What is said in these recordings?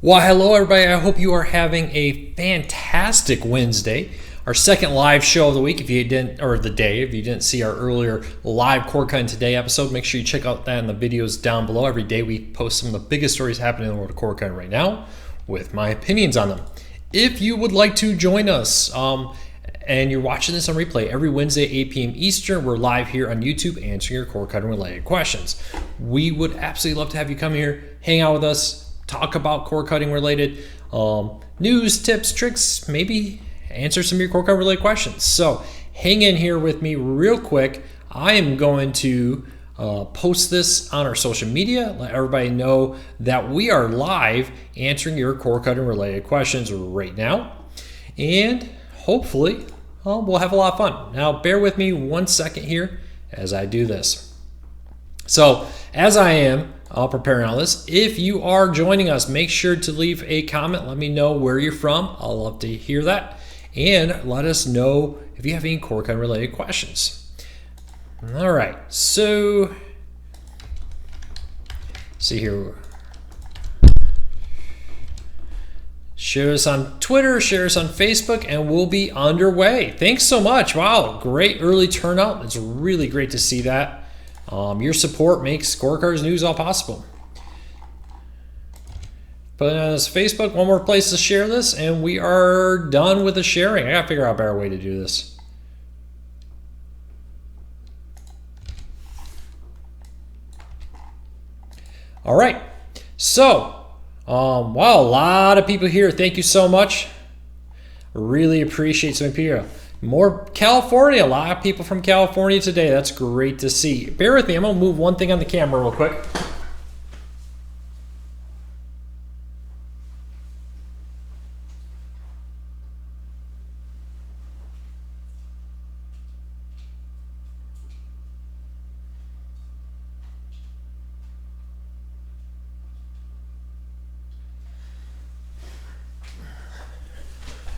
Well, hello everybody. I hope you are having a fantastic Wednesday. Our second live show of the week, if you didn't, or the day, if you didn't see our earlier live Cord Cutting Today episode, make sure you check out that in the videos down below. Every day we post some of the biggest stories happening in the world of cord cutting right now with my opinions on them. If you would like to join us, and you're watching this on replay every Wednesday, 8 p.m. Eastern, we're live here on YouTube answering your cord cutting related questions. We would absolutely love to have you come here, hang out with us, talk about cord cutting related news, tips, tricks, maybe answer some of your cord cutting related questions. So hang in here with me real quick. I am going to post this on our social media, let everybody know that we are live answering your cord cutting related questions right now. And hopefully we'll have a lot of fun. Now bear with me 1 second here as I do this. So as I am preparing all this, if you are joining us, make sure to leave a comment. Let me know where you're from. I'll love to hear that. And let us know if you have any cord cutting related questions. All right, so see here. Share us on Twitter, share us on Facebook, and we'll be underway. Thanks so much. Wow, great early turnout. It's really great to see that. Your support makes Scorecards News all possible. Put it on this Facebook, one more place to share this, and we are done with the sharing. I gotta figure out a better way to do this. All right, so wow, a lot of people here. Thank you so much. Really appreciate some people. More California, a lot of people from California today. That's great to see. Bear with me, I'm gonna move one thing on the camera real quick.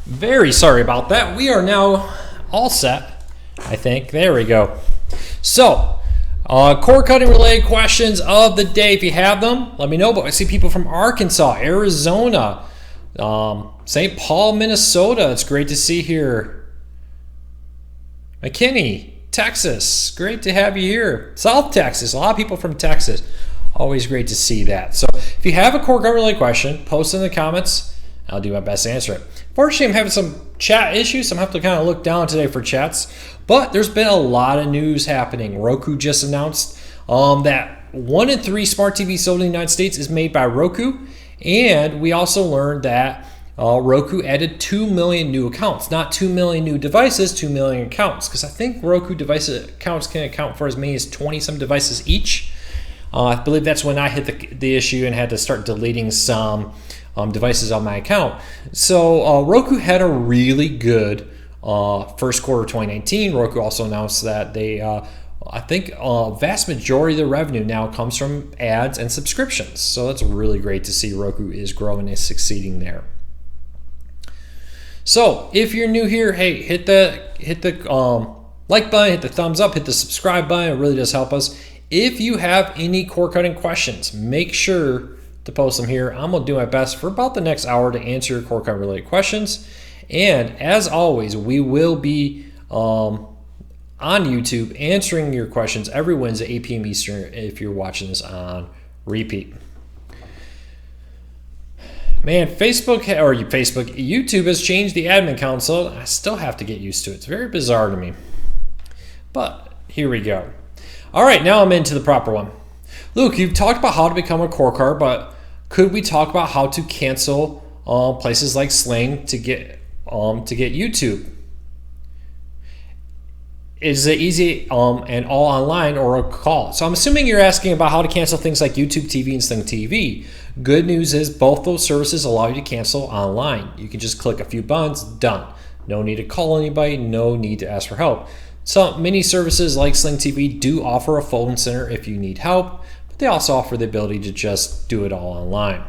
Very sorry about that. We are now all set, I think. There we go. So, cord cutting related questions of the day. If you have them, let me know. But I see people from Arkansas, Arizona, St. Paul, Minnesota. It's great to see here. McKinney, Texas. Great to have you here. South Texas. A lot of people from Texas. Always great to see that. So, if you have a cord cutting related question, post in the comments. I'll do my best to answer it. Fortunately, I'm having some chat issues, so I'm going to have to kind of look down today for chats. But there's been a lot of news happening. Roku just announced that 1 in 3 smart TVs sold in the United States is made by Roku. And we also learned that Roku added 2 million new accounts. Not 2 million new devices, 2 million accounts. Because I think Roku device accounts can account for as many as 20-some devices each. I believe that's when I hit the issue and had to start deleting some devices on my account. So Roku had a really good first quarter of 2019. Roku also announced that they, I think a vast majority of their revenue now comes from ads and subscriptions. So that's really great to see Roku is growing and succeeding there. So if you're new here, hey, hit the like button, hit the thumbs up, hit the subscribe button. It really does help us. If you have any cord cutting questions, make sure to post them here. I'm going to do my best for about the next hour to answer your cord cutting related questions. And as always, we will be on YouTube answering your questions every Wednesday, 8 p.m. Eastern if you're watching this on repeat. Man, YouTube has changed the admin console. I still have to get used to it. It's very bizarre to me. But here we go. All right, now I'm into the proper one. Luke, you've talked about how to become a cord cutter, but could we talk about how to cancel places like Sling to get YouTube? Is it easy and all online or a call? So I'm assuming you're asking about how to cancel things like YouTube TV and Sling TV. Good news is both those services allow you to cancel online. You can just click a few buttons, done. No need to call anybody, no need to ask for help. So many services like Sling TV do offer a phone center if you need help, but they also offer the ability to just do it all online.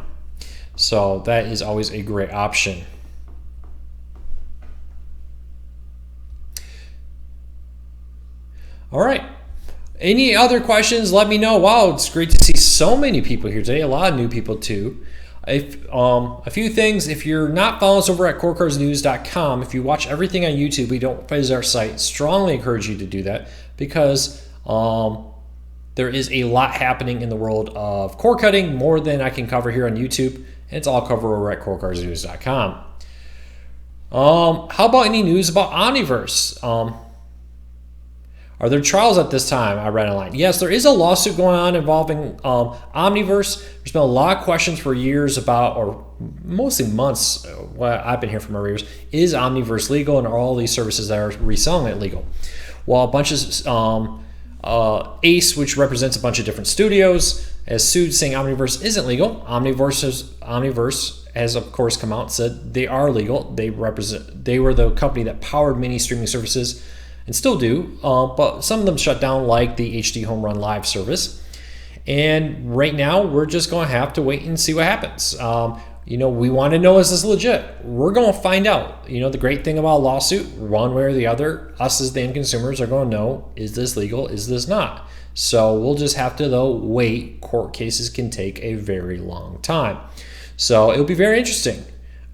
So that is always a great option. All right. Any other questions? Let me know. Wow, it's great to see so many people here today. A lot of new people too. A few things. If you're not following us over at corecarsnews.com, if you watch everything on YouTube, we don't visit our site. Strongly encourage you to do that because there is a lot happening in the world of cord cutting, more than I can cover here on YouTube, and it's all covered over at corecarsnews.com. How about any news about Omniverse? Are there trials at this time? I read online. Yes, there is a lawsuit going on involving Omniverse. There's been a lot of questions for years about, or mostly months, what I've been hearing from our readers, is Omniverse legal and are all these services that are reselling it legal? Well, a bunch of ACE, which represents a bunch of different studios, has sued saying Omniverse isn't legal. Omniverse has of course come out and said they are legal. They were the company that powered many streaming services and still do, but some of them shut down, like the HD Home Run Live service. And right now, we're just going to have to wait and see what happens. We want to know, is this legit? We're going to find out. The great thing about a lawsuit, one way or the other, us as the end consumers are going to know, is this legal, is this not? So we'll just have to, though, wait. Court cases can take a very long time. So it'll be very interesting.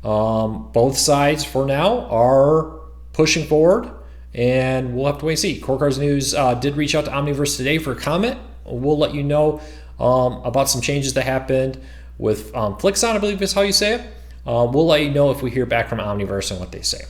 Both sides, for now, are pushing forward, and we'll have to wait and see. Core Cars News did reach out to Omniverse today for a comment. We'll let you know about some changes that happened with Flixon, I believe is how you say it. We'll let you know if we hear back from Omniverse and what they say.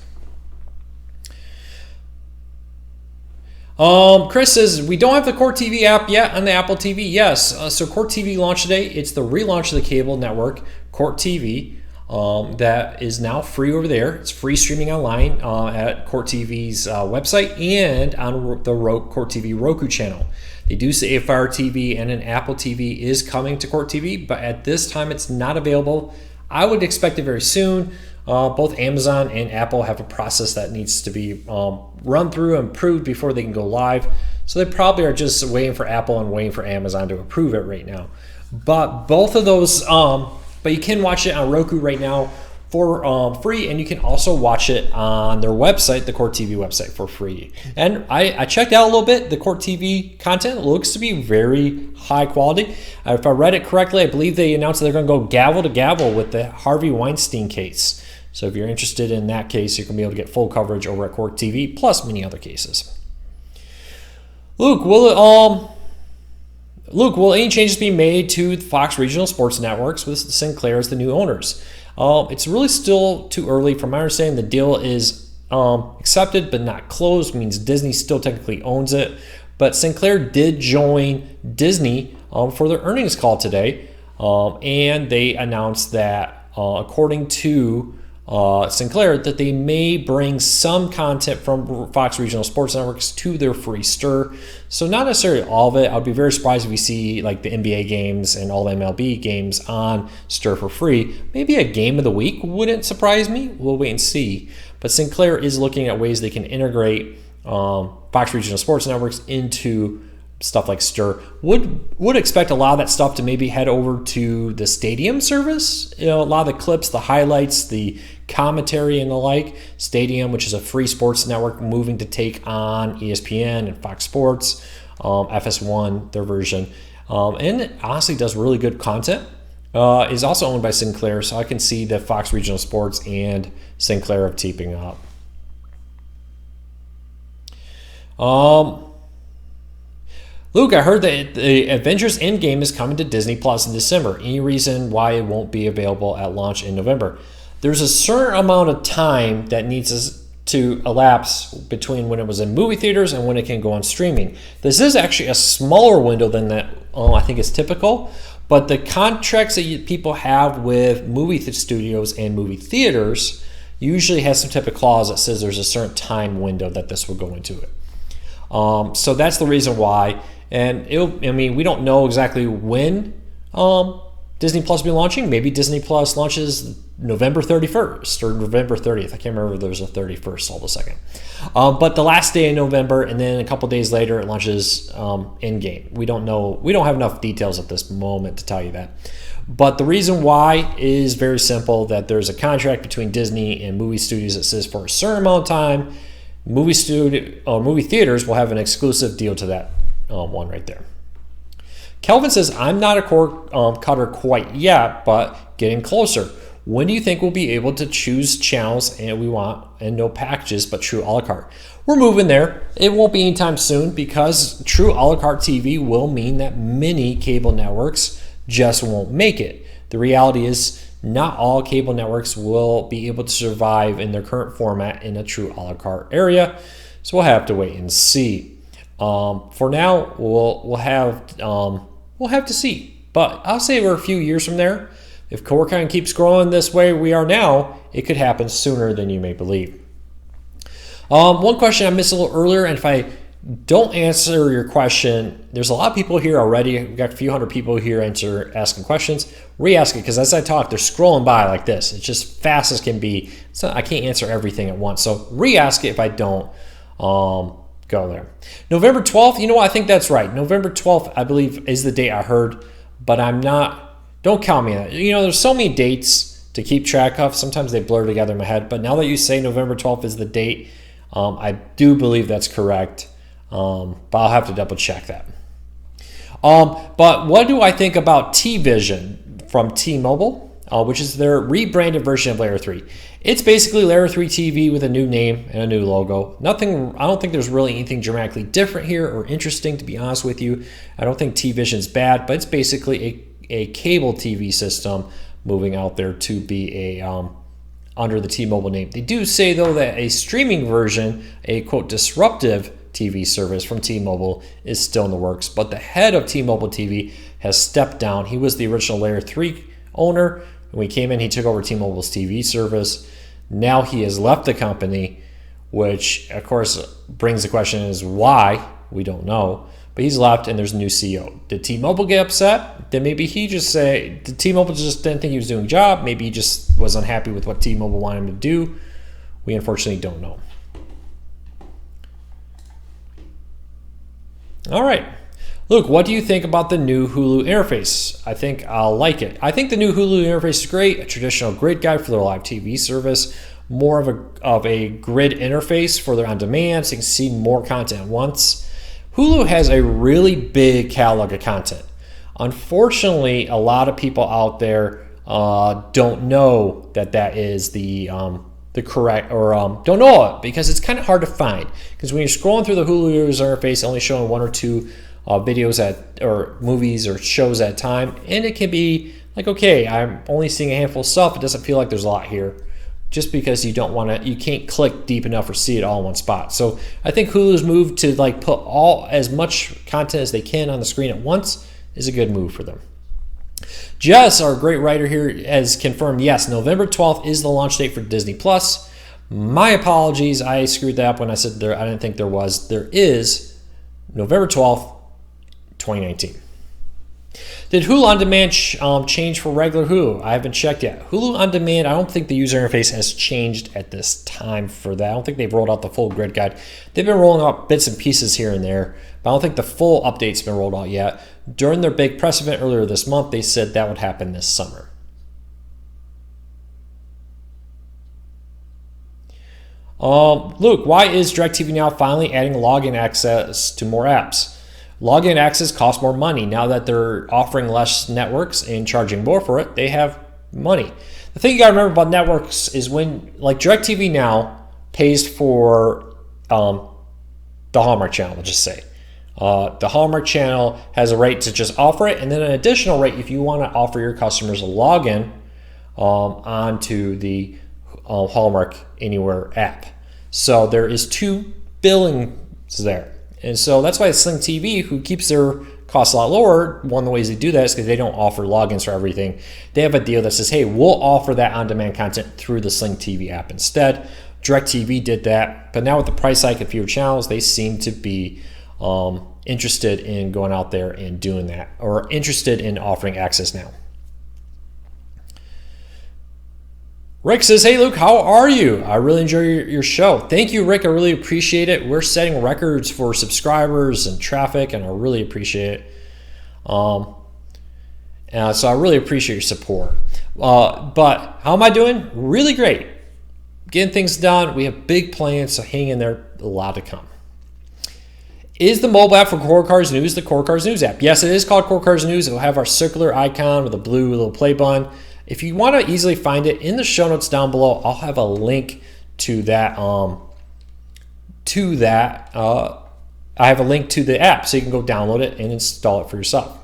Chris says, we don't have the Court TV app yet on the Apple TV. Yes, so Court TV launched today. It's the relaunch of the cable network, Court TV. That is now free over there. It's free streaming online at Court TV's website and on the Court TV Roku channel. They do say a Fire TV and an Apple TV is coming to Court TV, but at this time it's not available. I would expect it very soon. Both Amazon and Apple have a process that needs to be run through and approved before they can go live. So they probably are just waiting for Apple and waiting for Amazon to approve it right now. But both of those, but you can watch it on Roku right now for free, and you can also watch it on their website, the Court TV website, for free. And I checked out a little bit. The Court TV content looks to be very high quality. If I read it correctly, I believe they announced that they're going to go gavel to gavel with the Harvey Weinstein case. So if you're interested in that case, you can be able to get full coverage over at Court TV, plus many other cases. Luke, will any changes be made to Fox Regional Sports Networks with Sinclair as the new owners? It's really still too early. From my understanding, the deal is accepted but not closed, means Disney still technically owns it. But Sinclair did join Disney for their earnings call today, and they announced that, according to Sinclair, that they may bring some content from Fox Regional Sports Networks to their free stir. So not necessarily all of it. I'd be very surprised if we see like the NBA games and all the MLB games on stir for free. Maybe a game of the week wouldn't surprise me. We'll wait and see. But Sinclair is looking at ways they can integrate Fox Regional Sports Networks into stuff like Stir. Would expect a lot of that stuff to maybe head over to the Stadium service. A lot of the clips, the highlights, the commentary and the like. Stadium, which is a free sports network, moving to take on ESPN and Fox Sports, FS1, their version. And it honestly does really good content. Is also owned by Sinclair, so I can see the Fox Regional Sports and Sinclair teaming up. Luke, I heard that the Avengers Endgame is coming to Disney Plus in December. Any reason why it won't be available at launch in November? There's a certain amount of time that needs to elapse between when it was in movie theaters and when it can go on streaming. This is actually a smaller window than that. I think is typical. But the contracts that people have with movie studios and movie theaters usually has some type of clause that says there's a certain time window that this will go into it. So that's the reason why. And we don't know exactly when Disney Plus will be launching. Maybe Disney Plus launches November 31st or November 30th. I can't remember if there was a 31st. Hold a second. But the last day in November, and then a couple days later, it launches Endgame. We don't know. We don't have enough details at this moment to tell you that. But the reason why is very simple, that there's a contract between Disney and movie studios that says for a certain amount of time, movie theaters will have an exclusive deal to that one right there. Kelvin says, I'm not a cord cutter quite yet, but getting closer. When do you think we'll be able to choose channels and we want and no packages but true a la carte? We're moving there. It won't be anytime soon because true a la carte TV will mean that many cable networks just won't make it. The reality is not all cable networks will be able to survive in their current format in a true a la carte area, so we'll have to wait and see. For now, we'll have to see. But I'll say we're a few years from there. If core kind keeps growing this way we are now, it could happen sooner than you may believe. One question I missed a little earlier, and if I don't answer your question, there's a lot of people here already. We've got a few hundred people here asking questions. Re-ask it, because as I talk, they're scrolling by like this. It's just fast as can be. So I can't answer everything at once. So re-ask it if I don't go there. November 12th, you know what? I think that's right. November 12th, I believe, is the date I heard, but I'm not. Don't count me on that. You know, there's so many dates to keep track of. Sometimes they blur together in my head. But now that you say November 12th is the date, I do believe that's correct. But I'll have to double check that. But what do I think about T-Vision from T-Mobile, which is their rebranded version of Layer 3? It's basically Layer 3 TV with a new name and a new logo. Nothing. I don't think there's really anything dramatically different here or interesting, to be honest with you. I don't think T-Vision's bad, but it's basically a cable TV system moving out there to be under the T-Mobile name. They do say, though, that a streaming version, a quote disruptive TV service from T-Mobile, is still in the works, but the head of T-Mobile TV has stepped down. He was the original Layer 3 owner. When he came in, he took over T-Mobile's TV service. Now he has left the company, which of course brings the question is why? We don't know. But he's left and there's a new CEO. Did T-Mobile get upset? Then maybe he just say, did T-Mobile just didn't think he was doing a job? Maybe he just was unhappy with what T-Mobile wanted him to do. We unfortunately don't know. All right. Luke, what do you think about the new Hulu interface? I think I'll like it. I think the new Hulu interface is great. A traditional grid guide for their live TV service. More of a grid interface for their on-demand, so you can see more content at once. Hulu has a really big catalog of content. Unfortunately, a lot of people out there don't know that is the correct, or don't know it because it's kind of hard to find. Because when you're scrolling through the Hulu user interface, only showing one or two videos or movies or shows at a time, and it can be like, okay, I'm only seeing a handful of stuff. It doesn't feel like there's a lot here, just because you can't click deep enough or see it all in one spot. So I think Hulu's move to like put as much content as they can on the screen at once is a good move for them. Jess, our great writer here, has confirmed, yes, November 12th is the launch date for Disney Plus. My apologies, I screwed that up when I said I didn't think there was. There is November 12th, 2019. Did Hulu On Demand change for regular Hulu? I haven't checked yet. Hulu On Demand, I don't think the user interface has changed at this time for that. I don't think they've rolled out the full grid guide. They've been rolling out bits and pieces here and there, but I don't think the full update's been rolled out yet. During their big press event earlier this month, they said that would happen this summer. Luke, why is DirectTV Now finally adding login access to more apps? Login access costs more money. Now that they're offering less networks and charging more for it, they have money. The thing you gotta remember about networks is when, like, DirectTV Now pays for the Hallmark channel, let's just say. The Hallmark channel has a rate to just offer it, and then an additional rate if you want to offer your customers a login onto the Hallmark Anywhere app. So there is two billings there. And so that's why Sling TV, who keeps their costs a lot lower, one of the ways they do that is because they don't offer logins for everything. They have a deal that says, hey, we'll offer that on-demand content through the Sling TV app instead. DirectTV did that, but now with the price hike and fewer channels, they seem to be interested in going out there and doing that, or interested in offering access now. Rick says, hey Luke, how are you? I really enjoy your show. Thank you, Rick. I really appreciate it. We're setting records for subscribers and traffic, and I really appreciate it. So I really appreciate your support. But how am I doing? Really great. Getting things done. We have big plans, so hang in there. A lot to come. Is the mobile app for Core Cars News the Core Cars News app? Yes, it is called Core Cars News. It will have our circular icon with a blue little play button. If you want to easily find it, in the show notes down below, I'll have a link to that. I have a link to the app, so you can go download it and install it for yourself.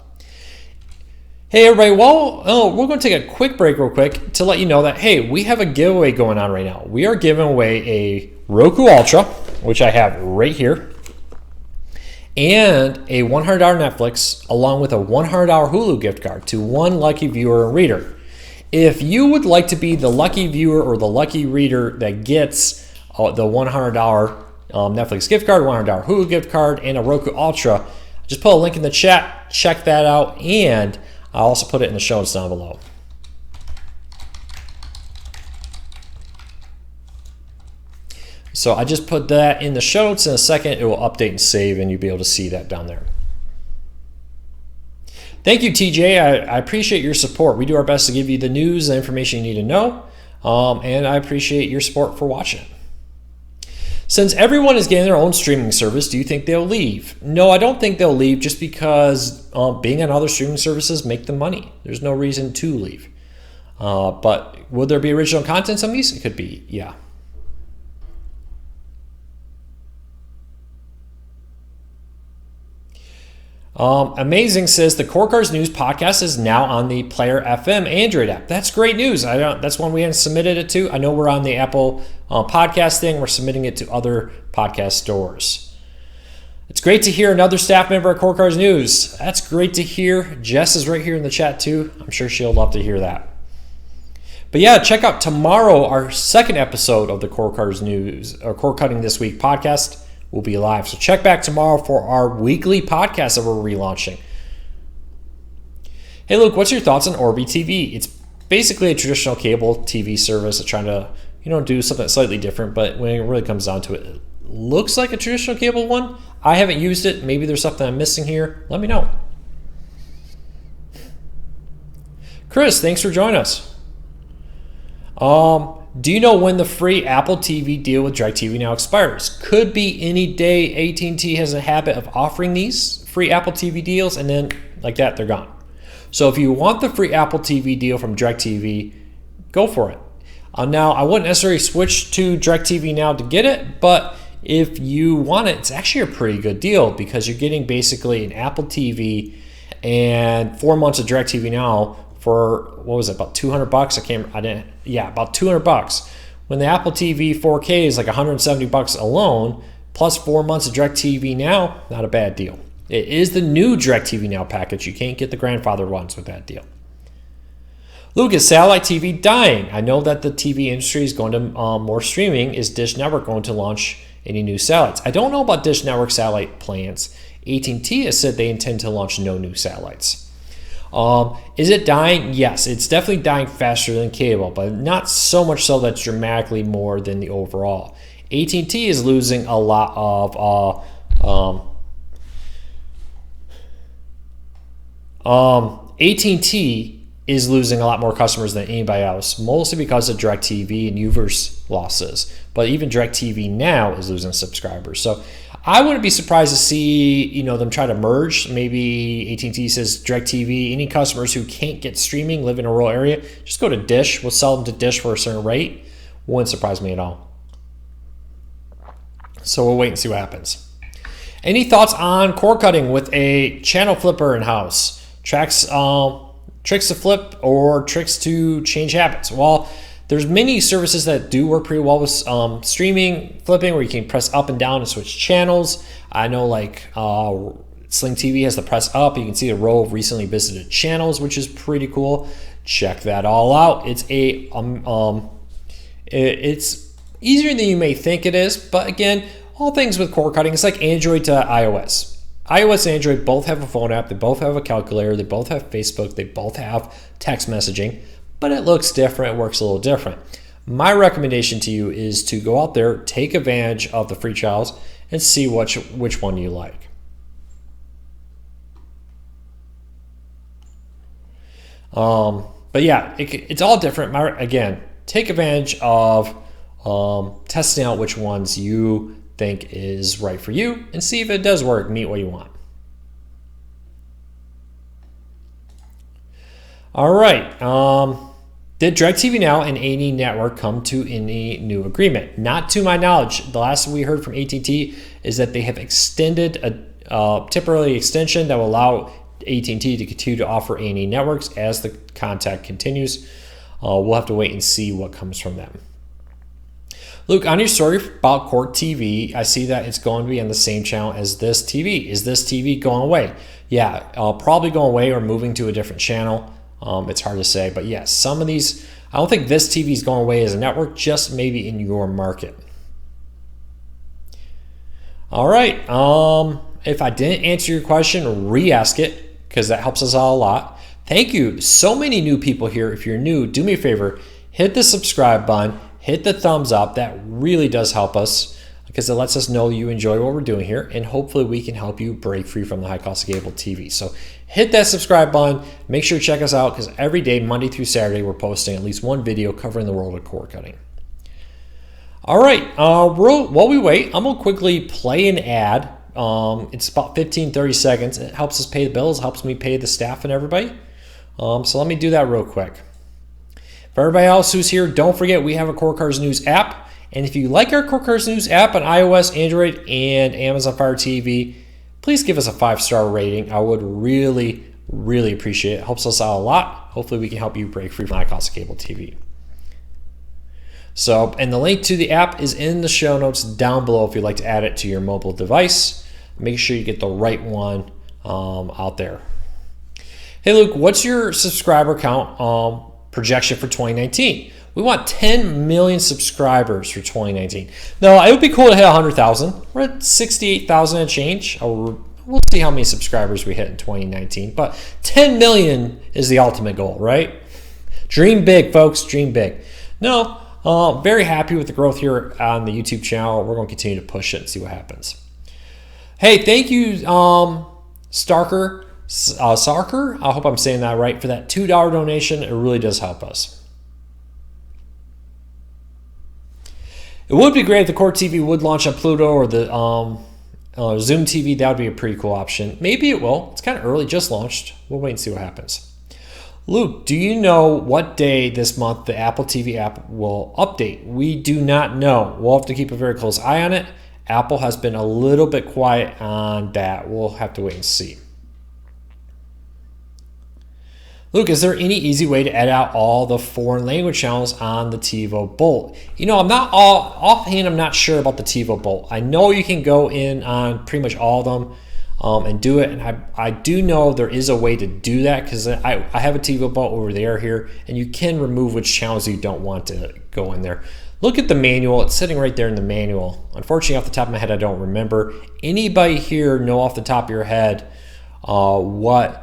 Hey everybody, well, we're going to take a quick break real quick to let you know that, hey, we have a giveaway going on right now. We are giving away a Roku Ultra, which I have right here, and a $100 Netflix, along with a $100 Hulu gift card to one lucky viewer and reader. If you would like to be the lucky viewer or the lucky reader that gets the $100 Netflix gift card, $100 Hulu gift card, and a Roku Ultra, just put a link in the chat, check that out, and I'll also put it in the show notes down below. So I just put that in the show notes. In a second, it will update and save, and you'll be able to see that down there. Thank you, TJ. I appreciate your support. We do our best to give you the news and information you need to know, and I appreciate your support for watching. Since everyone is getting their own streaming service, do you think they'll leave? No, I don't think they'll leave just because being on other streaming services make them money. There's no reason to leave. But will there be original content on these? It could be, yeah. Amazing says the Core Cars News podcast is now on the Player FM Android app. That's great news. That's one we haven't submitted it to. I know we're on the Apple podcast thing. We're submitting it to other podcast stores. It's great to hear another staff member at Core Cars News. That's great to hear. Jess is right here in the chat too. I'm sure she'll love to hear that. But yeah, check out tomorrow our second episode of the Core Cars News or Core Cutting This Week podcast. Will be live. So check back tomorrow for our weekly podcast that we're relaunching. Hey Luke, what's your thoughts on Orbi TV? It's basically a traditional cable TV service that's trying to, do something slightly different, but when it really comes down to it, it looks like a traditional cable one. I haven't used it. Maybe there's something I'm missing here. Let me know. Chris, thanks for joining us. Do you know when the free Apple TV deal with DirectTV Now expires? Could be any day. AT&T has a habit of offering these free Apple TV deals, and then like that, they're gone. So if you want the free Apple TV deal from DirectTV, go for it. Now, I wouldn't necessarily switch to DirectTV Now to get it, but if you want it, it's actually a pretty good deal because you're getting basically an Apple TV and 4 months of DirectTV Now for, what was it, about $200? About $200. When the Apple TV 4K is like $170 alone, plus 4 months of DirectTV Now, not a bad deal. It is the new DirectTV Now package. You can't get the grandfather ones with that deal. Luke, is satellite TV dying? I know that the TV industry is going to more streaming. Is Dish Network going to launch any new satellites? I don't know about Dish Network satellite plans. AT&T has said they intend to launch no new satellites. Is it dying? Yes, it's definitely dying faster than cable, but not so much so that's dramatically more than the overall. AT&T is losing a lot of AT&T is losing a lot more customers than anybody else, mostly because of DirectTV and Omniverse losses. But even DirectTV Now is losing subscribers. So I wouldn't be surprised to see them try to merge. Maybe AT&T says DirectTV, any customers who can't get streaming, live in a rural area, just go to Dish. We'll sell them to Dish for a certain rate. Wouldn't surprise me at all. So we'll wait and see what happens. Any thoughts on cord cutting with a channel flipper in-house? Tricks to flip or tricks to change habits? Well, there's many services that do work pretty well with streaming, flipping, where you can press up and down and switch channels. I know Sling TV has the press up. You can see the row of recently visited channels, which is pretty cool. Check that all out. It's it's easier than you may think it is, but again, all things with cord cutting, it's like Android to iOS. iOS and Android both have a phone app, they both have a calculator, they both have Facebook, they both have text messaging, but it looks different, it works a little different. My recommendation to you is to go out there, take advantage of the free trials, and see which one you like. But yeah, it's all different. Again, take advantage of testing out which ones you think is right for you and see if it does work, meet what you want. All right. Did DirectTV Now and A&E Network come to any new agreement? Not to my knowledge. The last we heard from AT&T is that they have extended a temporary extension that will allow AT&T to continue to offer A&E networks as the contact continues. We'll have to wait and see what comes from them. Luke, on your story about Court TV, I see that it's going to be on the same channel as this TV. Is this TV going away? Yeah, probably going away or moving to a different channel. It's hard to say, but yes, some of these, I don't think this TV is going away as a network, just maybe in your market. All right, if I didn't answer your question, re-ask it, because that helps us out a lot. Thank you. So many new people here. If you're new, do me a favor, hit the subscribe button, hit the thumbs up. That really does help us, because it lets us know you enjoy what we're doing here, and hopefully we can help you break free from the high cost of cable TV. So hit that subscribe button. Make sure to check us out, because every day, Monday through Saturday, we're posting at least one video covering the world of cord cutting. All right, while we wait, I'm going to quickly play an ad. It's about 15-30 seconds. It helps us pay the bills, helps me pay the staff and everybody. So let me do that real quick. For everybody else who's here, don't forget we have a Core Cars News app. And if you like our Core Cars News app on iOS, Android, and Amazon Fire TV, please give us a 5-star rating. I would really, really appreciate it. It helps us out a lot. Hopefully we can help you break free from high cost of cable TV. So, and the link to the app is in the show notes down below if you'd like to add it to your mobile device. Make sure you get the right one out there. Hey Luke, what's your subscriber count projection for 2019? We want 10 million subscribers for 2019. No, it would be cool to hit 100,000. We're at 68,000 and change. We'll see how many subscribers we hit in 2019. But 10 million is the ultimate goal, right? Dream big, folks. Dream big. No, very happy with the growth here on the YouTube channel. We're going to continue to push it and see what happens. Hey, thank you, Sarker. I hope I'm saying that right, for that $2 donation. It really does help us. It would be great if the Court TV would launch on Pluto or the Zoom TV. That would be a pretty cool option. Maybe it will. It's kind of early, just launched. We'll wait and see what happens. Luke, do you know what day this month the Apple TV app will update? We do not know. We'll have to keep a very close eye on it. Apple has been a little bit quiet on that. We'll have to wait and see. Luke, is there any easy way to edit out all the foreign language channels on the TiVo Bolt? You know, offhand, I'm not sure about the TiVo Bolt. I know you can go in on pretty much all of them and do it. And I do know there is a way to do that, because I have a TiVo Bolt over there here, and you can remove which channels you don't want to go in there. Look at the manual. It's sitting right there in the manual. Unfortunately, off the top of my head, I don't remember. Anybody here know off the top of your head what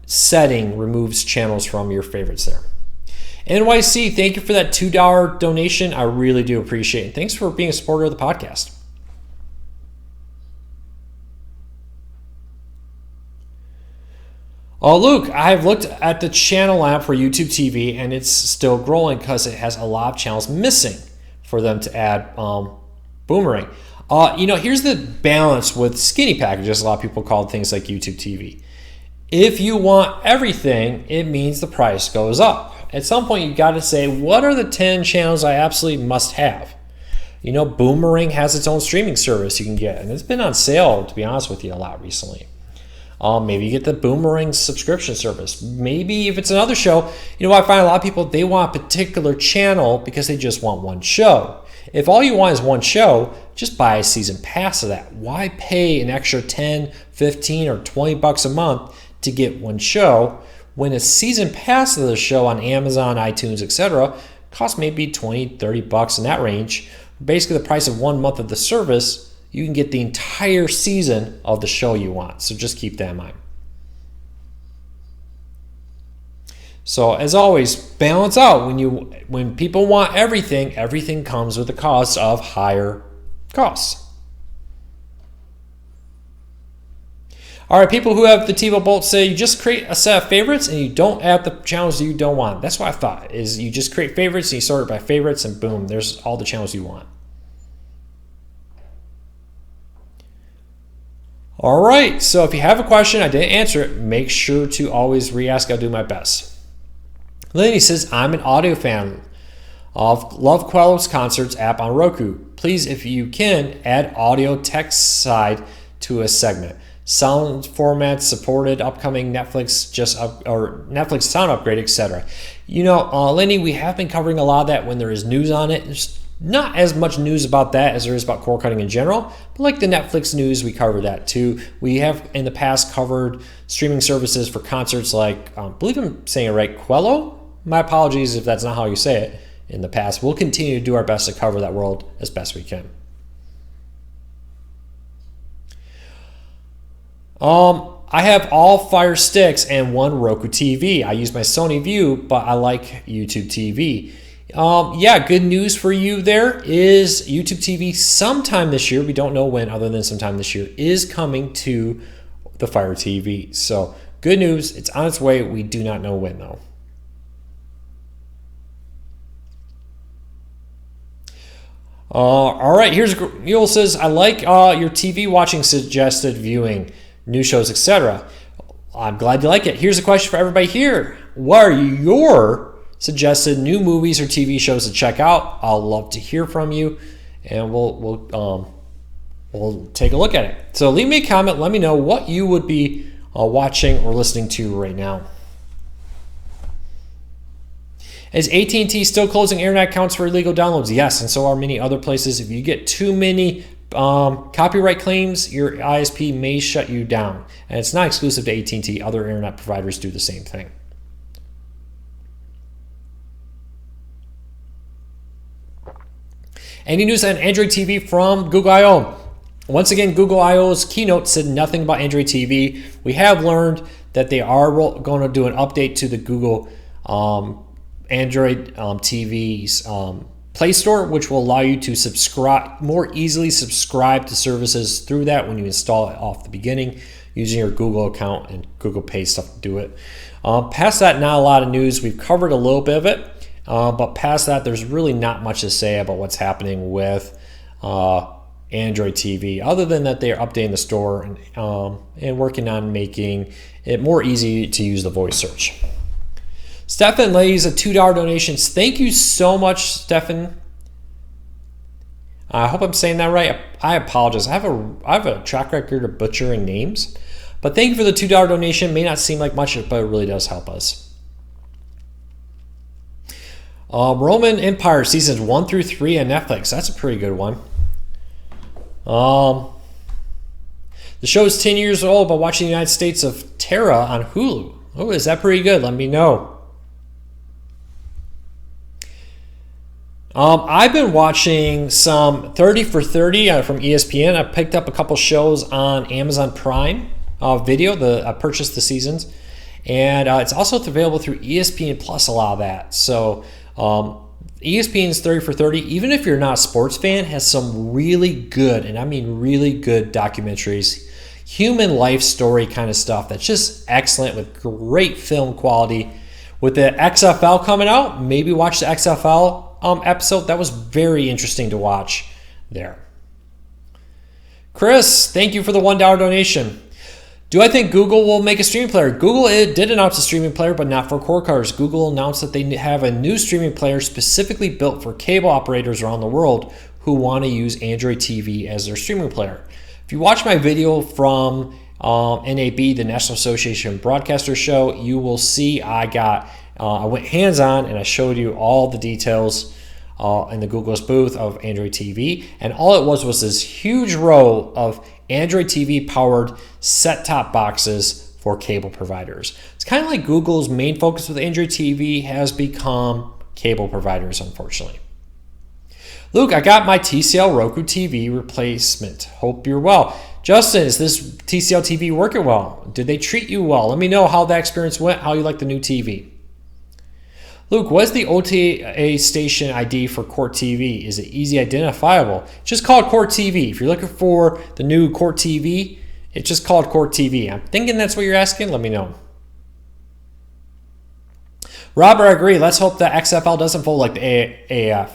setting removes channels from your favorites there? NYC, thank you for that $2 donation. I really do appreciate it. Thanks for being a supporter of the podcast. Oh, Luke, I've looked at the channel app for YouTube TV, and it's still growing because it has a lot of channels missing for them to add Boomerang. You know, here's the balance with skinny packages. A lot of people call things like YouTube TV. If you want everything, it means the price goes up. At some point, you got to say, what are the 10 channels I absolutely must have? You know, Boomerang has its own streaming service you can get, and it's been on sale, to be honest with you, a lot recently. Maybe you get the Boomerang subscription service. Maybe if it's another show, you know, I find a lot of people, they want a particular channel because they just want one show. If all you want is one show, just buy a season pass of that. Why pay an extra 10, 15, or 20 bucks a month to get one show when a season pass of the show on Amazon, iTunes, etc. costs maybe 20, 30 bucks in that range? Basically the price of 1 month of the service, you can get the entire season of the show you want. So just keep that in mind. So as always, balance out. When people want everything, everything comes with the cost of higher costs. All right, people who have the TiVo Bolt say you just create a set of favorites and you don't add the channels you don't want. That's what I thought, is you just create favorites and you sort it by favorites, and boom, there's all the channels you want. All right, so if you have a question, I didn't answer it, make sure to always re-ask. I'll do my best. Lenny says, I'm an audio fan of Love Quello's concerts app on Roku. Please, if you can, add audio text side to a segment. Sound formats supported, upcoming Netflix or Netflix sound upgrade, etc. Lenny, we have been covering a lot of that when there is news on it. There's not as much news about that as there is about cord cutting in general, but like the Netflix news, we cover that too. We have in the past covered streaming services for concerts like, I believe I'm saying it right, Quello? My apologies if that's not how you say it in the past. We'll continue to do our best to cover that world as best we can. I have all Fire Sticks and one Roku TV. I use my Sony View, but I like YouTube TV. Yeah, good news for you there is YouTube TV sometime this year, we don't know when other than sometime this year, is coming to the Fire TV. So good news, it's on its way. We do not know when though. All right, here's Yule says, I like your TV watching suggested viewing, new shows, etc. I'm glad you like it. Here's a question for everybody here. What are your suggested new movies or TV shows to check out? I'll love to hear from you, and we'll take a look at it. So leave me a comment. Let me know what you would be watching or listening to right now. Is AT&T still closing internet accounts for illegal downloads? Yes, and so are many other places. If you get too many copyright claims, your ISP may shut you down. And it's not exclusive to AT&T. Other internet providers do the same thing. Any news on Android TV from Google I/O? Once again, Google I/O's keynote said nothing about Android TV. We have learned that they are going to do an update to the Google Android TV's Play Store, which will allow you to more easily subscribe to services through that when you install it off the beginning using your Google account and Google Pay stuff to do it. Past that, not a lot of news. We've covered a little bit of it, but past that, there's really not much to say about what's happening with Android TV, other than that they're updating the store and working on making it more easy to use the voice search. Stefan lays a $2 donation. Thank you so much, Stefan. I hope I'm saying that right. I apologize. I have a track record of butchering names, but thank you for the $2 donation. May not seem like much, but it really does help us. Roman Empire seasons 1 through 3 on Netflix. That's a pretty good one. The show is 10 years old, but watching the United States of Terra on Hulu. Oh, is that pretty good? Let me know. I've been watching some 30 for 30 from ESPN. I picked up a couple shows on Amazon Prime Video. I purchased the seasons, and it's also available through ESPN Plus. A lot of that. So ESPN's 30 for 30. Even if you're not a sports fan, has some really good, and I mean really good documentaries, human life story kind of stuff. That's just excellent with great film quality. With the XFL coming out, maybe watch the XFL episode. That was very interesting to watch there. Chris, thank you for the $1 donation. Do I think Google will make a streaming player? Google did announce a streaming player, but not for cord cutters. Google announced that they have a new streaming player specifically built for cable operators around the world who want to use Android TV as their streaming player. If you watch my video from NAB, the National Association of Broadcasters show, you will see I went hands-on and I showed you all the details in the Google's booth of Android TV, and all it was this huge row of Android TV powered set-top boxes for cable providers. It's kind of like Google's main focus with Android TV has become cable providers, unfortunately. Luke, I got my TCL Roku TV replacement. Hope you're well. Justin, is this TCL TV working well? Did they treat you well? Let me know how that experience went, how you like the new TV. Luke, what's the OTA station ID for Court TV? Is it easy identifiable? Just call it Court TV. If you're looking for the new Court TV, it's just called Court TV. I'm thinking that's what you're asking. Let me know. Robert, I agree. Let's hope the XFL doesn't fold like the AAF.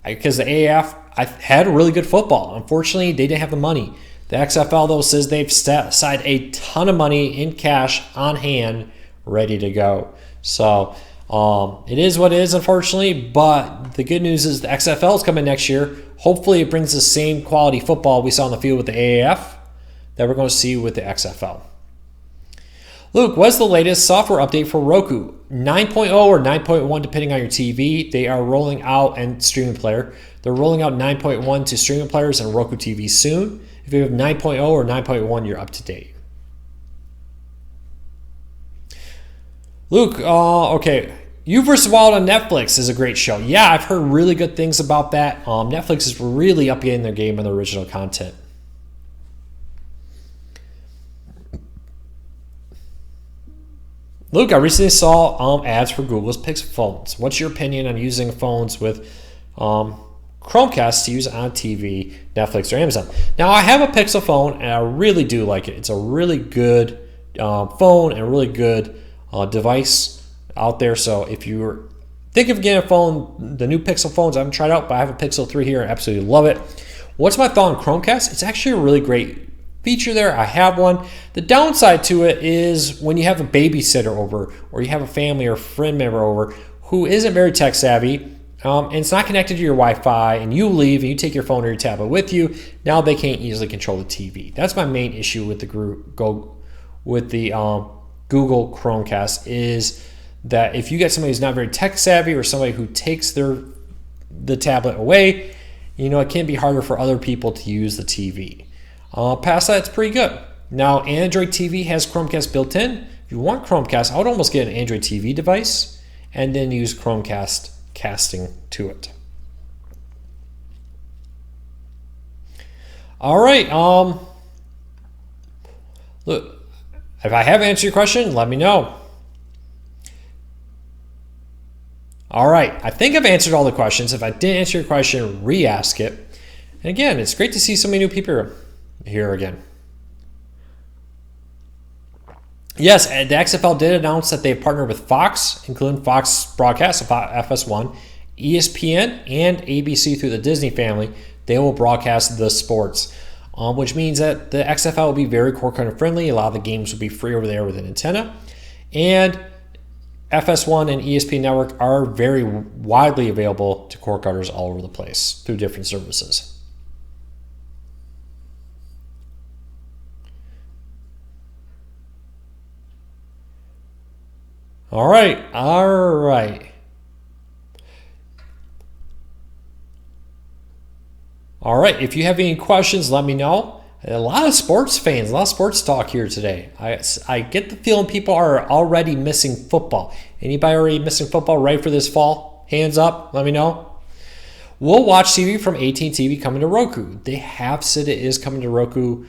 Because the AAF had really good football. Unfortunately, they didn't have the money. The XFL, though, says they've set aside a ton of money in cash on hand, ready to go. So it is what it is, unfortunately, but the good news is the XFL is coming next year. Hopefully it brings the same quality football we saw on the field with the AAF that we're going to see with the XFL. Luke, what's the latest software update for Roku? 9.0 or 9.1 depending on your TV. They are rolling out, and streaming player. They're rolling out 9.1 to streaming players and Roku TV soon. If you have 9.0 or 9.1, you're up to date. Luke, okay. You vs. Wild on Netflix is a great show. Yeah, I've heard really good things about that. Netflix is really updating their game on the original content. Luke, I recently saw ads for Google's Pixel phones. What's your opinion on using phones with Chromecast to use on TV, Netflix, or Amazon? Now, I have a Pixel phone, and I really do like it. It's a really good phone and a really good device out there. So if you're thinking of getting a phone, the new Pixel phones I haven't tried out, but I have a Pixel 3 here and I absolutely love it. What's my thought on Chromecast? It's actually a really great feature there. I have one. The downside to it is when you have a babysitter over, or you have a family or friend member over who isn't very tech savvy, and it's not connected to your Wi-Fi, and you leave and you take your phone or your tablet with you, now they can't easily control the TV. That's my main issue with the Google Chromecast, is that if you get somebody who's not very tech savvy or somebody who takes the tablet away, it can be harder for other people to use the TV. Past that, it's pretty good. Now, Android TV has Chromecast built in. If you want Chromecast, I would almost get an Android TV device and then use Chromecast casting to it. All right. Look, if I have answered your question, let me know. All right. I think I've answered all the questions. If I didn't answer your question, re-ask it. And again, it's great to see so many new people here again. Yes, the XFL did announce that they've partnered with Fox, including Fox Broadcast, FS1, ESPN, and ABC through the Disney family. They will broadcast the sports, which means that the XFL will be very cord cutter friendly. A lot of the games will be free over there with an antenna. And FS1 and ESPN Network are very widely available to cord cutters all over the place through different services. All right. If you have any questions, let me know. A lot of sports fans, a lot of sports talk here today. I get the feeling people are already missing football. Anybody already missing football right for this fall? Hands up, let me know. We'll watch TV from AT&T coming to Roku. They have said it is coming to Roku,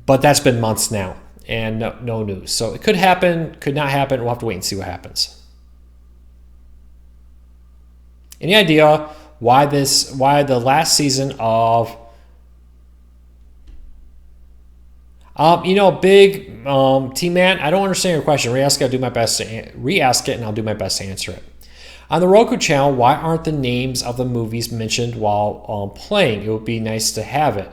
but that's been months now. And no news. So it could happen, could not happen. We'll have to wait and see what happens. Any idea why the last season of big T-Man, I don't understand your question. Re-ask it, and I'll do my best to answer it. On the Roku channel, why aren't the names of the movies mentioned while playing? It would be nice to have it.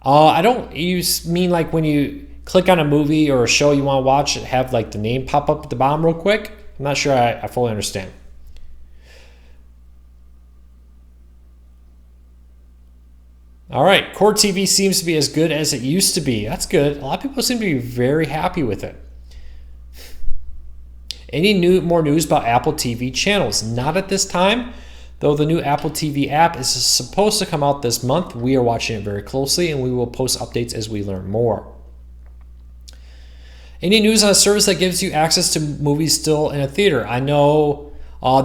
You mean like when you click on a movie or a show you want to watch, have like the name pop up at the bottom real quick? I'm not sure I fully understand. All right, Core TV seems to be as good as it used to be. That's good. A lot of people seem to be very happy with it. Any more news about Apple TV channels? Not at this time, though the new Apple TV app is supposed to come out this month. We are watching it very closely, and we will post updates as we learn more. Any news on a service that gives you access to movies still in a theater? I know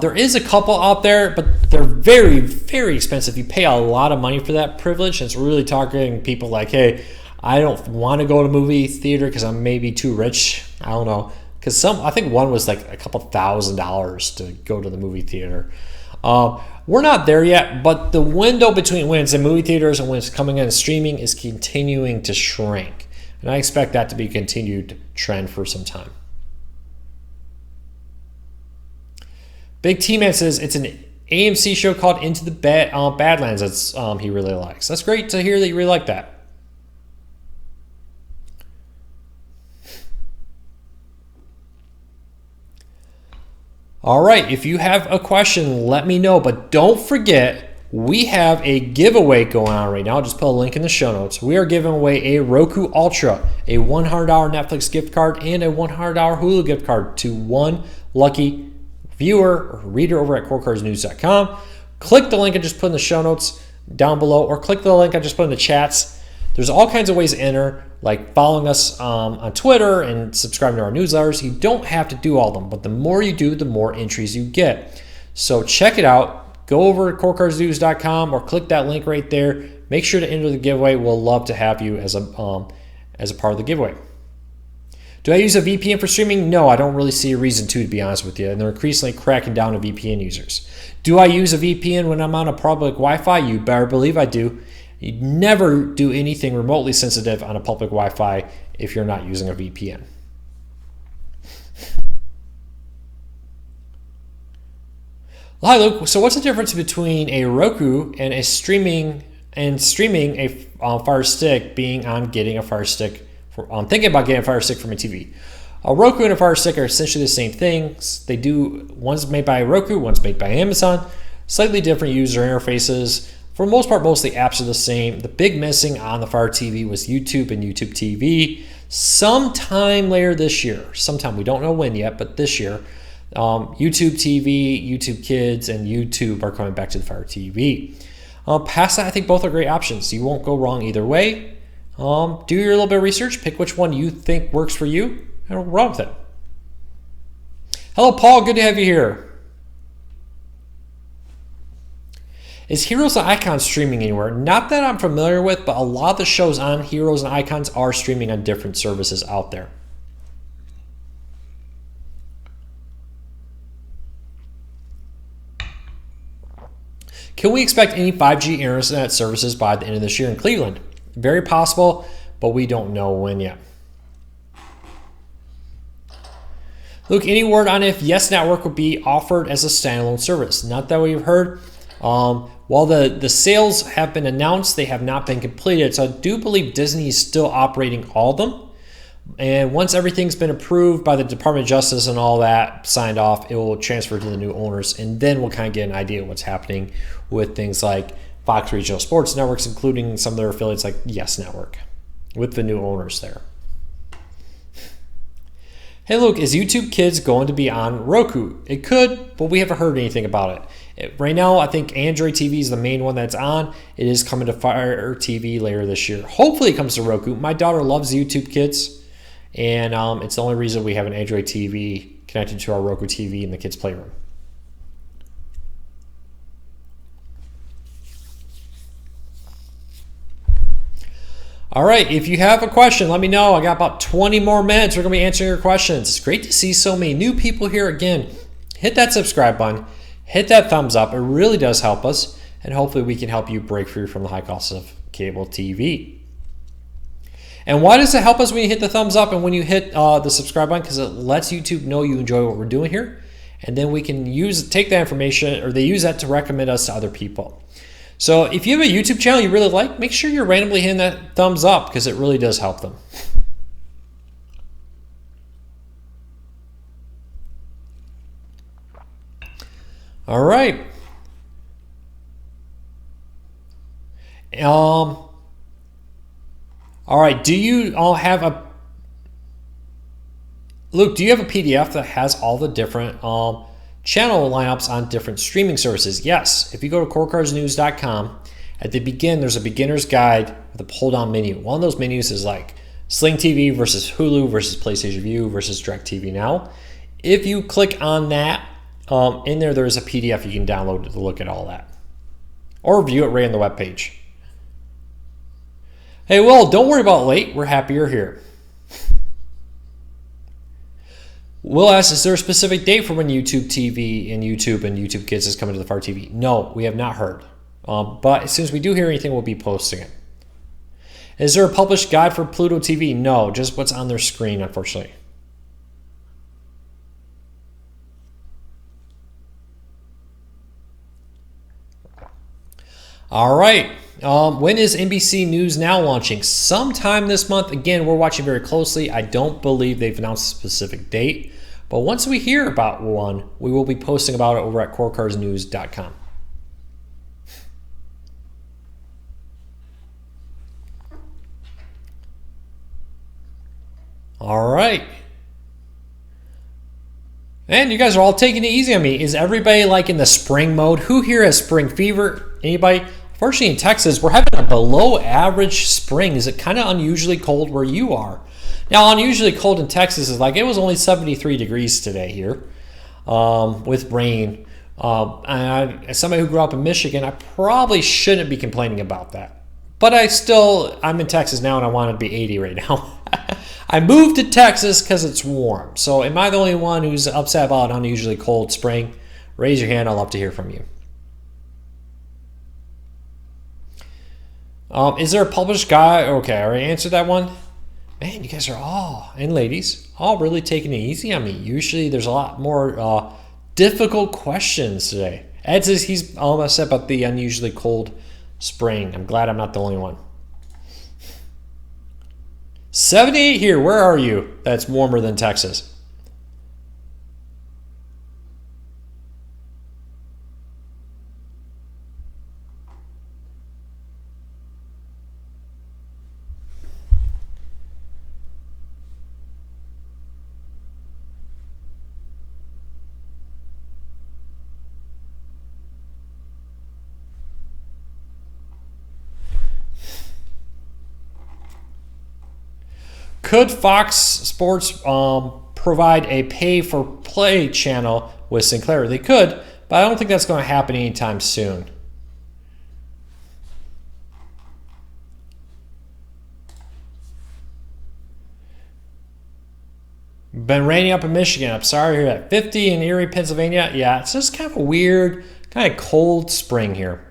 there is a couple out there, but they're very, very expensive. You pay a lot of money for that privilege, and it's really targeting people like, hey, I don't want to go to movie theater because I'm maybe too rich. I don't know. Because I think one was like a couple $1,000s to go to the movie theater. We're not there yet, but the window between when it's in movie theaters and when it's coming in streaming is continuing to shrink. And I expect that to be a continued trend for some time. Big T-Man says it's an AMC show called Into the Badlands that's he really likes. That's great to hear that you really like that. All right, if you have a question, let me know. But don't forget, we have a giveaway going on right now. I'll just put a link in the show notes. We are giving away a Roku Ultra, a $100 Netflix gift card, and a $100 Hulu gift card to one lucky viewer or reader over at corecarsnews.com. Click the link I just put in the show notes down below, or click the link I just put in the chats. There's all kinds of ways to enter, like following us on Twitter and subscribing to our newsletters. You don't have to do all of them, but the more you do, the more entries you get. So check it out. Go over to corecarsnews.com or click that link right there. Make sure to enter the giveaway. We'll love to have you as a part of the giveaway. Do I use a VPN for streaming? No, I don't really see a reason to be honest with you. And they're increasingly cracking down on VPN users. Do I use a VPN when I'm on a public Wi-Fi? You better believe I do. You never do anything remotely sensitive on a public Wi-Fi if you're not using a VPN. Well, hi Luke. So what's the difference between a Roku and streaming a Fire Stick being on getting a Fire Stick? I'm thinking about getting a Fire Stick for my TV. A Roku and a Fire Stick are essentially the same things. One's made by Roku, one's made by Amazon. Slightly different user interfaces. For the most part, most of the apps are the same. The big missing on the Fire TV was YouTube and YouTube TV. Sometime later this year, we don't know when yet, but this year, YouTube TV, YouTube Kids, and YouTube are coming back to the Fire TV. Past that, I think both are great options. You won't go wrong either way. Do your little bit of research, pick which one you think works for you, and run with it. Hello, Paul. Good to have you here. Is Heroes and Icons streaming anywhere? Not that I'm familiar with, but a lot of the shows on Heroes and Icons are streaming on different services out there. Can we expect any 5G internet services by the end of this year in Cleveland? Very possible, but we don't know when yet. Luke, any word on if Yes Network would be offered as a standalone service? Not that we've heard. While the sales have been announced, they have not been completed. So I do believe Disney is still operating all of them. And once everything's been approved by the Department of Justice and all that signed off, it will transfer to the new owners. And then we'll kind of get an idea of what's happening with things like Fox Regional Sports Networks, including some of their affiliates like Yes Network, with the new owners there. Hey Luke, is YouTube Kids going to be on Roku? It could, but we haven't heard anything about it. Right now, I think Android TV is the main one that's on. It is coming to Fire TV later this year. Hopefully it comes to Roku. My daughter loves YouTube Kids, and it's the only reason we have an Android TV connected to our Roku TV in the kids' playroom. All right, if you have a question, let me know. I got about 20 more minutes. We're going to be answering your questions. It's great to see so many new people here. Again, hit that subscribe button. Hit that thumbs up. It really does help us. And hopefully we can help you break free from the high cost of cable TV. And why does it help us when you hit the thumbs up and when you hit the subscribe button? Because it lets YouTube know you enjoy what we're doing here. And then we can take that information, or they use that to recommend us to other people. So if you have a YouTube channel you really like, make sure you're randomly hitting that thumbs up because it really does help them. All right. All right. Do you all have Luke, do you have a PDF that has all the different channel lineups on different streaming services? Yes. If you go to corecarsnews.com, at the beginning, there's a beginner's guide with a pull-down menu. One of those menus is like Sling TV versus Hulu versus PlayStation View versus DirectTV Now. If you click on that, in there is a PDF you can download to look at all that. Or view it right on the webpage. Hey, Will, don't worry about late. We're happy you're here. Will asks, is there a specific date for when YouTube TV and YouTube Kids is coming to the Fire TV? No, we have not heard. But as soon as we do hear anything, we'll be posting it. Is there a published guide for Pluto TV? No, just what's on their screen, unfortunately. All right. When is NBC News Now launching? Sometime this month. Again, we're watching very closely. I don't believe they've announced a specific date, But once we hear about one, we will be posting about it over at corecarsnews.com. All right. And you guys are all taking it easy on me. Is everybody like in the spring mode? Who here has spring fever? Anybody? Fortunately, in Texas, we're having a below average spring. Is it kind of unusually cold where you are? Now, unusually cold in Texas is like it was only 73 degrees today here with rain. And as somebody who grew up in Michigan, I probably shouldn't be complaining about that. But I'm in Texas now and I want it to be 80 right now. I moved to Texas because it's warm. So am I the only one who's upset about an unusually cold spring? Raise your hand. I'd love to hear from you. Is there a published guide? Okay, I already answered that one. Man, you guys are all, and ladies, all really taking it easy on me. Usually there's a lot more difficult questions today. Ed says he's almost upset about the unusually cold spring. I'm glad I'm not the only one. 78 here. Where are you? That's warmer than Texas. Could Fox Sports provide a pay-for-play channel with Sinclair? They could, but I don't think that's going to happen anytime soon. Been raining up in Michigan. I'm sorry to hear that. 50 in Erie, Pennsylvania. Yeah, it's just kind of a weird, kind of cold spring here.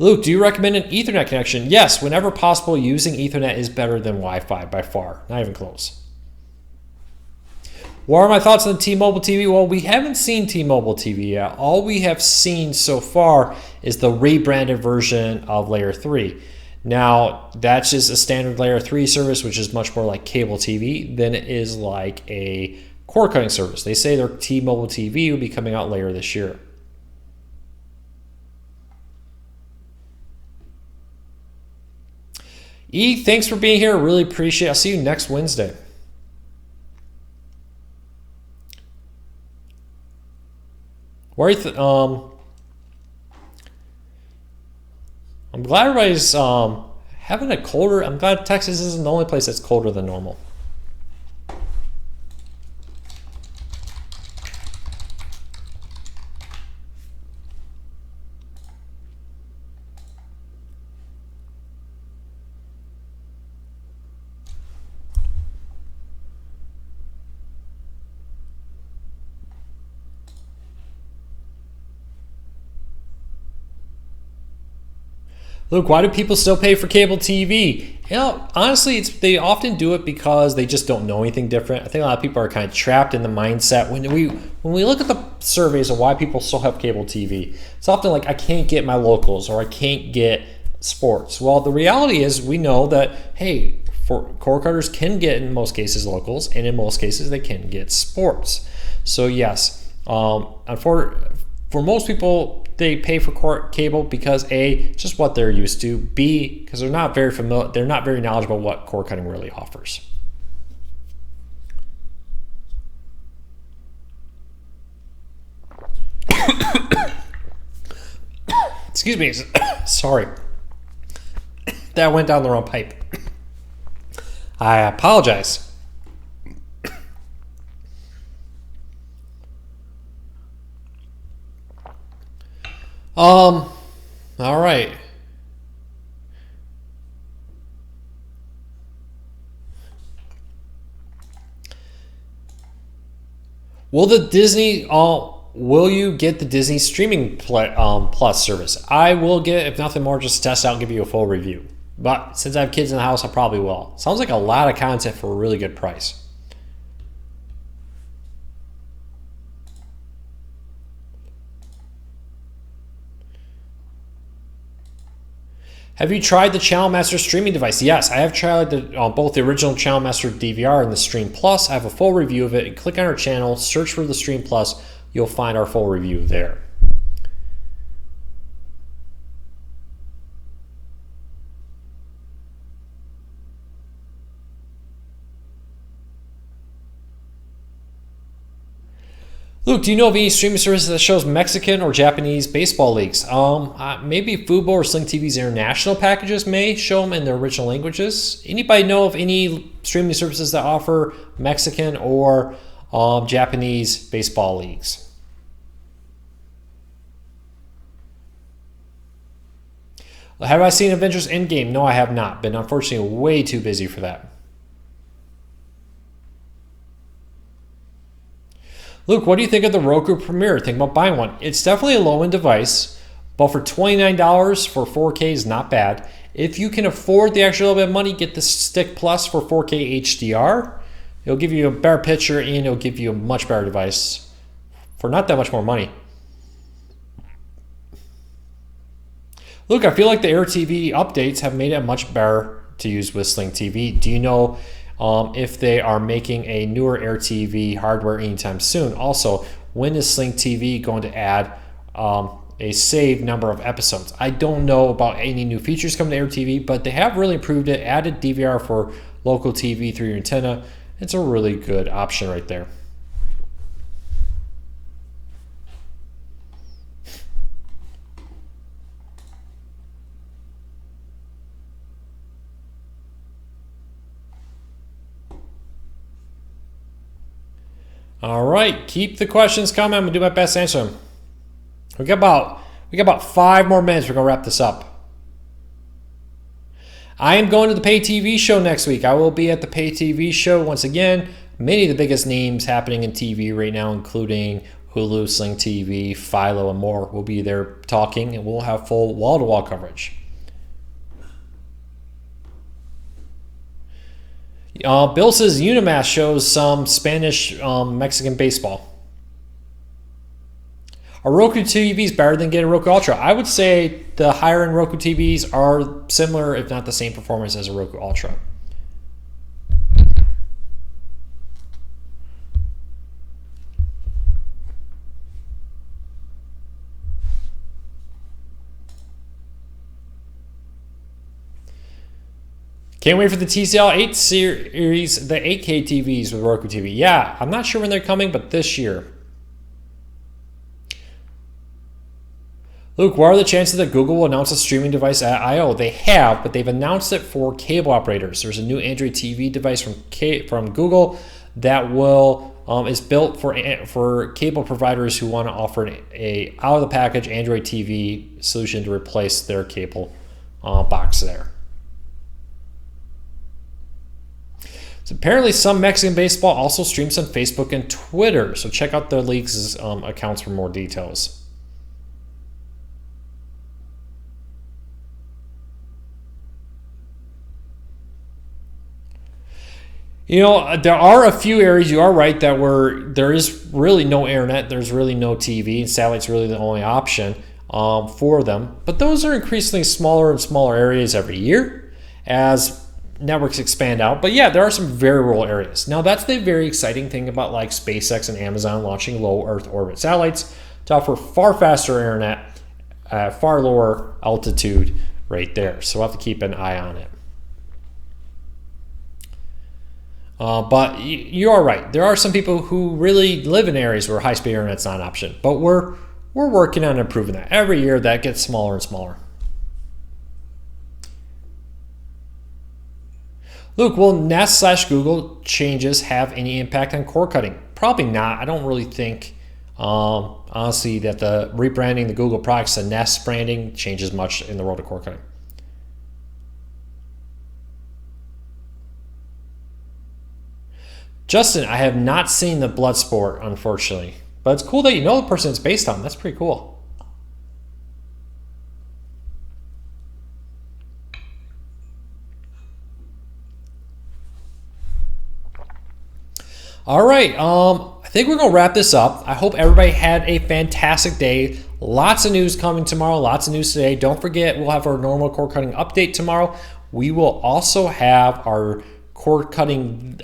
Luke, do you recommend an Ethernet connection? Yes, whenever possible, using Ethernet is better than Wi-Fi by far. Not even close. What are my thoughts on the T-Mobile TV? Well, we haven't seen T-Mobile TV yet. All we have seen so far is the rebranded version of Layer 3. Now, that's just a standard Layer 3 service, which is much more like cable TV than it is like a cord cutting service. They say their T-Mobile TV will be coming out later this year. E, thanks for being here. Really appreciate it. I'll see you next Wednesday. Where I'm glad everybody's having a colder. I'm glad Texas isn't the only place that's colder than normal. Luke, why do people still pay for cable TV? You know, honestly, they often do it because they just don't know anything different. I think a lot of people are kind of trapped in the mindset. When we look at the surveys of why people still have cable TV, it's often like, I can't get my locals or I can't get sports. Well, the reality is we know that, hey, cord cutters can get, in most cases, locals, and in most cases, they can get sports. So yes, for most people, they pay for cable because A, just what they're used to. B, because they're not very familiar, they're not very knowledgeable what cord cutting really offers. Excuse me, sorry. That went down the wrong pipe. I apologize. All right. Will you get the Disney streaming plus service? I will get, if nothing more, just test out and give you a full review. But since I have kids in the house, I probably will. Sounds like a lot of content for a really good price. Have you tried the Channel Master streaming device? Yes, I have tried both the original Channel Master DVR and the Stream Plus. I have a full review of it. Click on our channel, search for the Stream Plus. You'll find our full review there. Luke, do you know of any streaming services that shows Mexican or Japanese baseball leagues? Maybe Fubo or Sling TV's international packages may show them in their original languages. Anybody know of any streaming services that offer Mexican or Japanese baseball leagues? Have I seen Avengers Endgame? No, I have not. Been unfortunately way too busy for that. Luke, what do you think of the Roku Premiere? Think about buying one. It's definitely a low-end device, but for $29 for 4K is not bad. If you can afford the extra little bit of money, get the Stick Plus for 4K HDR. It'll give you a better picture and it'll give you a much better device for not that much more money. Luke, I feel like the Air TV updates have made it much better to use with Sling TV. Do you know if they are making a newer Air TV hardware anytime soon? Also, when is Sling TV going to add a saved number of episodes? I don't know about any new features coming to Air TV, but they have really improved it, added DVR for local TV through your antenna. It's a really good option right there. All right, keep the questions coming. I'm gonna do my best to answer them. We got about 5 more minutes. We're gonna wrap this up. I am going to the Pay TV show next week. I will be at the Pay TV show once again. Many of the biggest names happening in TV right now, including Hulu, Sling TV, Philo, and more, will be there talking, and we'll have full wall-to-wall coverage. Bill says Unimax shows some Spanish Mexican baseball. Are Roku TVs better than getting a Roku Ultra? I would say the higher end Roku TVs are similar, if not the same performance as a Roku Ultra. Can't wait for the TCL 8 series, the 8K TVs with Roku TV. Yeah, I'm not sure when they're coming, but this year. Luke, what are the chances that Google will announce a streaming device at I/O? They have, but they've announced it for cable operators. There's a new Android TV device from Google that is built for cable providers who want to offer a out-of-the-package Android TV solution to replace their cable box there. So apparently some Mexican baseball also streams on Facebook and Twitter, so check out the league's accounts for more details. You know, there are a few areas, you are right, that there is really no internet, there's really no TV, and satellite's really the only option for them. But those are increasingly smaller and smaller areas every year as networks expand out. But yeah, there are some very rural areas. Now that's the very exciting thing about like SpaceX and Amazon launching low Earth orbit satellites to offer far faster internet at far lower altitude right there. So we'll have to keep an eye on it. But you are right. There are some people who really live in areas where high-speed internet's not an option. But we're working on improving that. Every year that gets smaller and smaller. Luke, will Nest/Google changes have any impact on cord cutting? Probably not. I don't really think, honestly, that the rebranding the Google products to Nest branding changes much in the world of cord cutting. Justin, I have not seen the Bloodsport, unfortunately. But it's cool that you know the person it's based on. That's pretty cool. All right, I think we're going to wrap this up. I hope everybody had a fantastic day. Lots of news coming tomorrow, lots of news today. Don't forget, we'll have our normal cord cutting update tomorrow. We will also have our cord cutting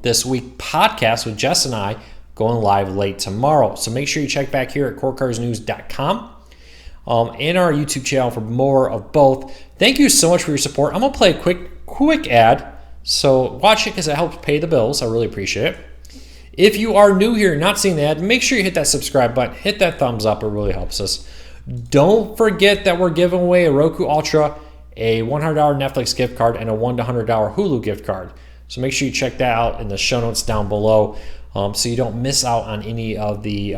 this week podcast with Jess and I going live late tomorrow. So make sure you check back here at cordcuttersnews.com and our YouTube channel for more of both. Thank you so much for your support. I'm going to play a quick ad. So watch it because it helps pay the bills. I really appreciate it. If you are new here and not seeing the ad, make sure you hit that subscribe button. Hit that thumbs up. It really helps us. Don't forget that we're giving away a Roku Ultra, a $100 Netflix gift card, and a $1 to $100 Hulu gift card. So make sure you check that out in the show notes down below so you don't miss out on any of the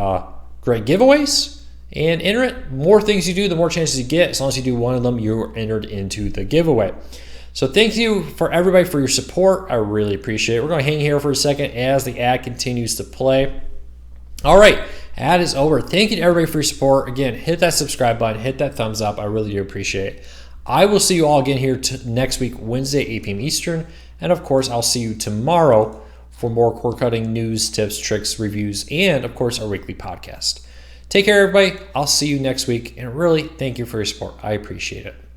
great giveaways. And enter it. More things you do, the more chances you get. As long as you do one of them, you're entered into the giveaway. So thank you for everybody for your support. I really appreciate it. We're going to hang here for a second as the ad continues to play. All right, ad is over. Thank you to everybody for your support. Again, hit that subscribe button, hit that thumbs up. I really do appreciate it. I will see you all again here next week, Wednesday, 8 p.m. Eastern. And of course, I'll see you tomorrow for more cord cutting news, tips, tricks, reviews, and of course, our weekly podcast. Take care, everybody. I'll see you next week. And really, thank you for your support. I appreciate it.